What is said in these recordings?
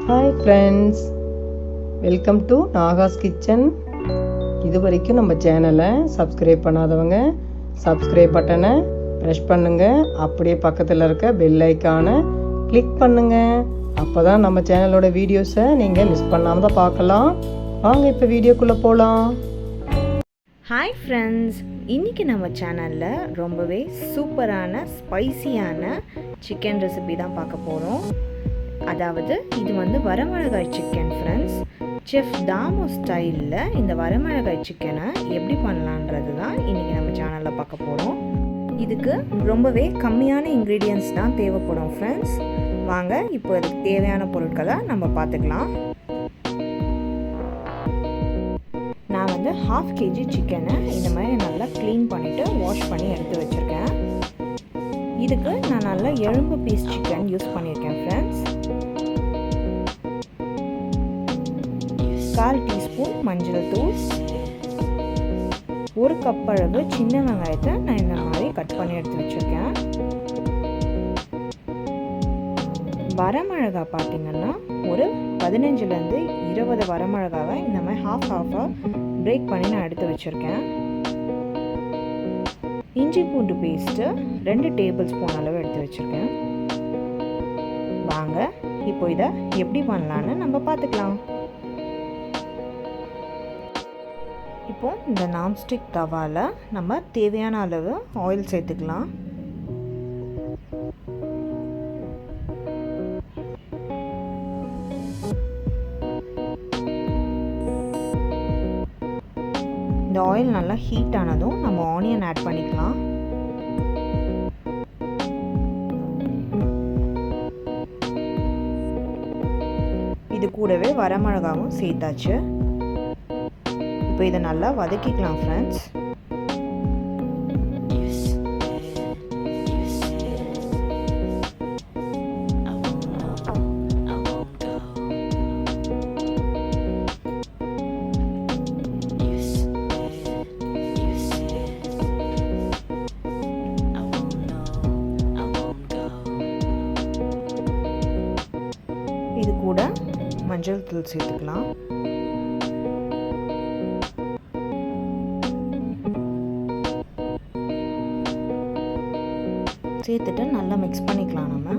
Hi friends, welcome to Nahash kitchen. இது வரைக்கும் நம்ம சேனலை சப்ஸ்கிரைப் பண்ணாதவங்க சப்ஸ்கிரைப் பட்டனை ப்ரெஷ் பண்ணுங்கள். அப்படியே பக்கத்தில் இருக்க பெல் ஐக்கானை கிளிக் பண்ணுங்கள். அப்போ தான் நம்ம சேனலோட வீடியோஸை நீங்கள் மிஸ் பண்ணாமல் தான் பார்க்கலாம். வாங்க இப்போ வீடியோக்குள்ளே போகலாம். ஹாய் ஃப்ரெண்ட்ஸ், இன்றைக்கி நம்ம சேனலில் ரொம்பவே சூப்பரான ஸ்பைசியான சிக்கன் ரெசிபி தான் பார்க்க போகிறோம். அதாவது இது வரமிளகாய் சிக்கன் ஃப்ரெண்ட்ஸ். செஃப் தாமு ஸ்டைலில் இந்த வரமிளகாய் சிக்கனை எப்படி பண்ணலான்றது தான் இன்றைக்கி நம்ம சேனலில் பார்க்க போகிறோம். இதுக்கு ரொம்பவே கம்மியான இன்க்ரீடியன்ட்ஸ் தான் தேவைப்படும் ஃப்ரெண்ட்ஸ். வாங்க இப்போ அதுக்கு தேவையான பொருட்களை நம்ம பார்த்துக்கலாம். நான் 1/2 kg சிக்கனை இந்த மாதிரி நல்லா க்ளீன் பண்ணிவிட்டு வாஷ் பண்ணி எடுத்து வச்சுருக்கேன். இதுக்கு நான் நல்லா எலும்பு பீஸ் சிக்கன் யூஸ் பண்ணியிருக்கேன் ஃப்ரெண்ட்ஸ். 1/4 டீஸ்பூன் மஞ்சள் தூள், 1 கப் அளவு சின்ன வெங்காயத்தை நான் இந்த மாதிரி கட் பண்ணி எடுத்து வச்சுருக்கேன். வரமிளகா பார்த்திங்கன்னா ஒரு 15லேருந்து 20 வரமிளகாவை இந்த மாதிரி ஹாஃபாக பிரேக் பண்ணி நான் எடுத்து வச்சுருக்கேன். இஞ்சி பூண்டு பேஸ்ட்டு 2 டேபிள் ஸ்பூன் அளவு எடுத்து வச்சுருக்கேன். வாங்க இப்போ இதை எப்படி பண்ணலான்னு நம்ம பார்த்துக்கலாம். இப்போ இந்த நான்ஸ்டிக் தவாவில் நம்ம தேவையான அளவு ஆயில் சேர்த்துக்கலாம். இந்த ஆயில் நல்லா ஹீட் ஆனதும் நம்ம ஆனியன் ஆட் பண்ணிக்கலாம். இது கூடவே வரமிளகாவும் சேர்த்தாச்சு. இப்போ இதை நல்லா வதக்கிக்கலாம் ஃப்ரெண்ட்ஸ். இது கூட மஞ்சள் தூள் சேர்த்துக்கலாம். சேர்த்துட்டு நல்லா மிக்ஸ் பண்ணிக்கலாம். நம்ம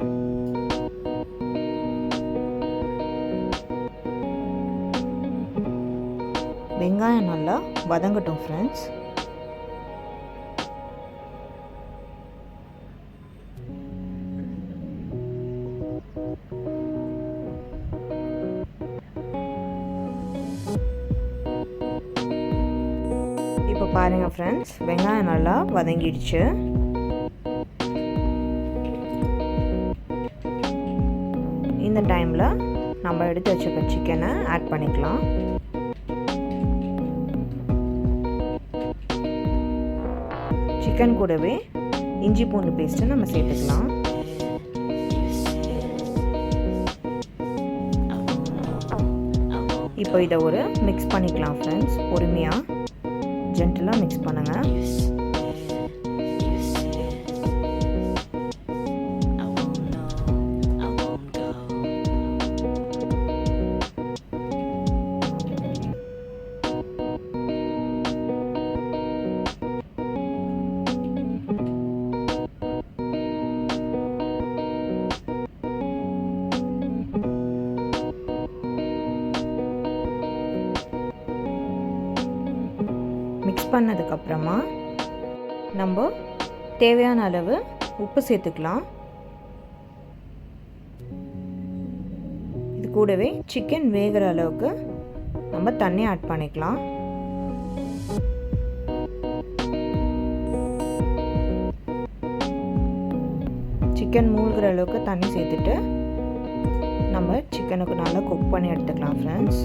வெங்காயம் நல்லா வதங்கட்டும் ஃப்ரெண்ட்ஸ். இப்போ பாருங்கள் ஃப்ரெண்ட்ஸ், வெங்காயம் நல்லா வதங்கிடுச்சு. இந்த டைமில் நம்ம எடுத்து வச்சுக்க சிக்கனை ஆட் பண்ணிக்கலாம். சிக்கன் கூடவே இஞ்சி பூண்டு பேஸ்ட்டு நம்ம சேர்த்துக்கலாம். இப்போ இதை ஒரு மிக்ஸ் பண்ணிக்கலாம் ஃப்ரெண்ட்ஸ். பொறுமையாக ஜென்டலாக மிக்ஸ் பண்ணுங்கள். மிக்ஸ் பண்ணதுக்கப்புறமா நம்ம தேவையான அளவு உப்பு சேர்த்துக்கலாம். இது கூடவே சிக்கன் வேகிற அளவுக்கு நம்ம தண்ணி ஆட் பண்ணிக்கலாம். சிக்கன் மூழ்கிற அளவுக்கு தண்ணி சேர்த்துட்டு நம்ம சிக்கனுக்கு நல்லா குக் பண்ணி எடுத்துக்கலாம் ஃப்ரெண்ட்ஸ்.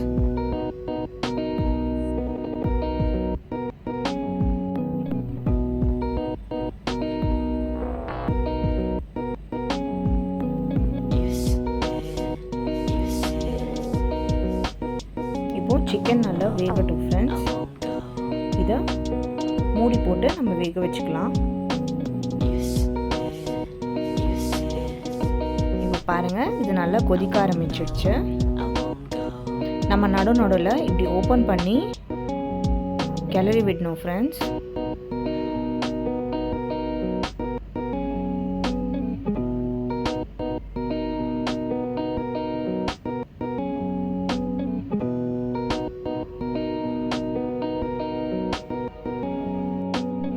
சிக்கன் நல்லா வேகட்டும் ஃப்ரெண்ட்ஸ். இதை மூடி போட்டு நம்ம வேக வச்சுக்கலாம். இப்போ பாருங்கள், இது நல்லா கொதிக்க ஆரம்பிச்சிடுச்சு. நம்ம நடுவில் இப்படி ஓப்பன் பண்ணி கிளறி விடணும் ஃப்ரெண்ட்ஸ்.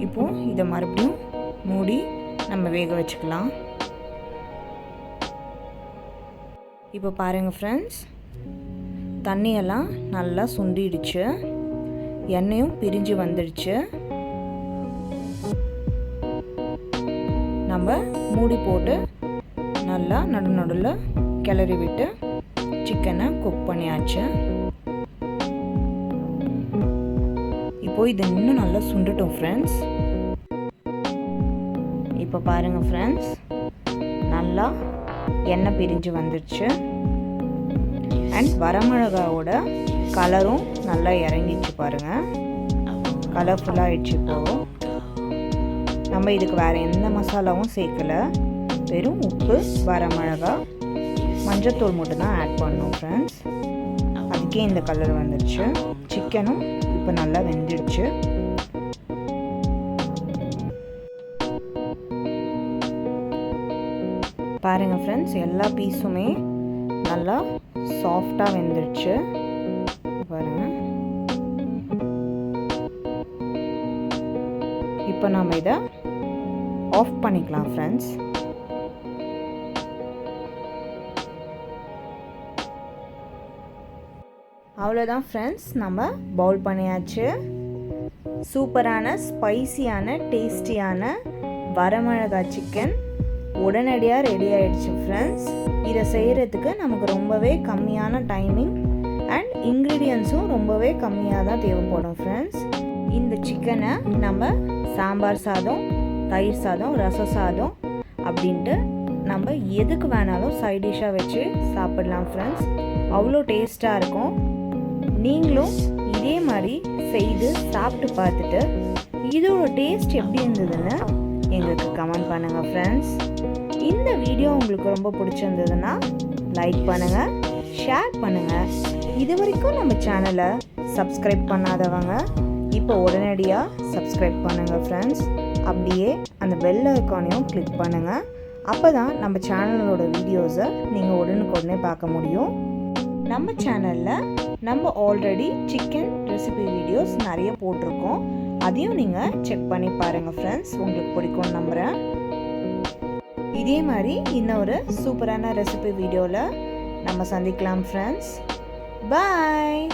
இப்போ இதை மறுபடியும் மூடி நம்ம வேக வச்சுக்கலாம். இப்போ பாருங்கள் ஃப்ரெண்ட்ஸ், தண்ணியெல்லாம் நல்லா சுண்டிடுச்சு, எண்ணெயும் பிரிஞ்சு வந்துடுச்சு. நம்ம மூடி போட்டு நல்லா நடுவில் கிளறி விட்டு சிக்கனை குக் பண்ணியாச்சு. இப்போ இது இன்னும் நல்லா சுண்டட்டும் ஃப்ரெண்ட்ஸ். இப்போ பாருங்கள் ஃப்ரெண்ட்ஸ், நல்லா எண்ணெய் பிரிஞ்சு வந்துடுச்சு. அண்ட் வரமிளகாவோட கலரும் நல்லா இறங்கிடுச்சு பாருங்கள், கலர்ஃபுல்லாக ஆயிடுச்சு. இப்போது நம்ம இதுக்கு வேறு எந்த மசாலாவும் சேர்க்கலை, வெறும் உப்பு, வரமிளகா, மஞ்சத்தூள் மட்டும் தான் ஆட் பண்ணோம் ஃப்ரெண்ட்ஸ். அதுக்கே இந்த கலர் வந்துடுச்சு. சிக்கனும் இப்போ நல்லா வெந்துடுச்சு. பாருங்கள் ஃப்ரெண்ட்ஸ், எல்லா பீஸுமே நல்லா சாஃப்டாக வெந்துடுச்சு பாருங்கள். இப்போ நம்ம இதை ஆஃப் பண்ணிக்கலாம் ஃப்ரெண்ட்ஸ். அவ்வளோதான் ஃப்ரெண்ட்ஸ், நம்ம பவுல் பண்ணியாச்சு. சூப்பரான ஸ்பைசியான டேஸ்டியான வரமிளகாய் சிக்கன் உடனடியாக ரெடி ஆகிடுச்சு ஃப்ரெண்ட்ஸ். இதை செய்கிறதுக்கு நமக்கு ரொம்பவே கம்மியான டைமிங் அண்ட் இன்க்ரீடியன்ஸும் ரொம்பவே கம்மியாக தான் தேவைப்படும் ஃப்ரெண்ட்ஸ். இந்த சிக்கனை நம்ம சாம்பார் சாதம், தயிர் சாதம், ரச சாதம் அப்படின்ட்டு நம்ம எதுக்கு வேணாலும் சைட் டிஷ்ஷாக வச்சு சாப்பிடலாம் ஃப்ரெண்ட்ஸ். அவ்வளோ டேஸ்ட்டாக இருக்கும். நீங்களும் இதே மாதிரி செய்து சாப்பிட்டு பார்த்துட்டு இதோட டேஸ்ட் எப்படி இருந்ததுன்னு எங்களுக்கு கமெண்ட் பண்ணுங்கள் ஃப்ரெண்ட்ஸ். இந்த வீடியோ உங்களுக்கு ரொம்ப பிடிச்சிருந்ததுன்னா லைக் பண்ணுங்கள், ஷேர் பண்ணுங்கள். இது வரைக்கும் நம்ம சேனலை சப்ஸ்கிரைப் பண்ணாதவங்க இப்போ உடனடியாக சப்ஸ்கிரைப் பண்ணுங்கள் ஃப்ரெண்ட்ஸ். அப்படியே அந்த பெல் ஐக்கானையும் கிளிக் பண்ணுங்கள். அப்போ தான் நம்ம சேனலோட வீடியோஸை நீங்கள் உடனுக்குடனே பார்க்க முடியும். நம்ம சேனலில் நம்ம ஆல்ரெடி சிக்கன் ரெசிபி வீடியோஸ் நிறைய போட்டிருக்கோம். அதையும் நீங்கள் செக் பண்ணி பாருங்கள் ஃப்ரெண்ட்ஸ், உங்களுக்கு பிடிக்கும்னு நம்புகிறேன். இதே மாதிரி இன்னொரு சூப்பரான ரெசிபி வீடியோவில் நம்ம சந்திக்கலாம் ஃப்ரெண்ட்ஸ். பாய்.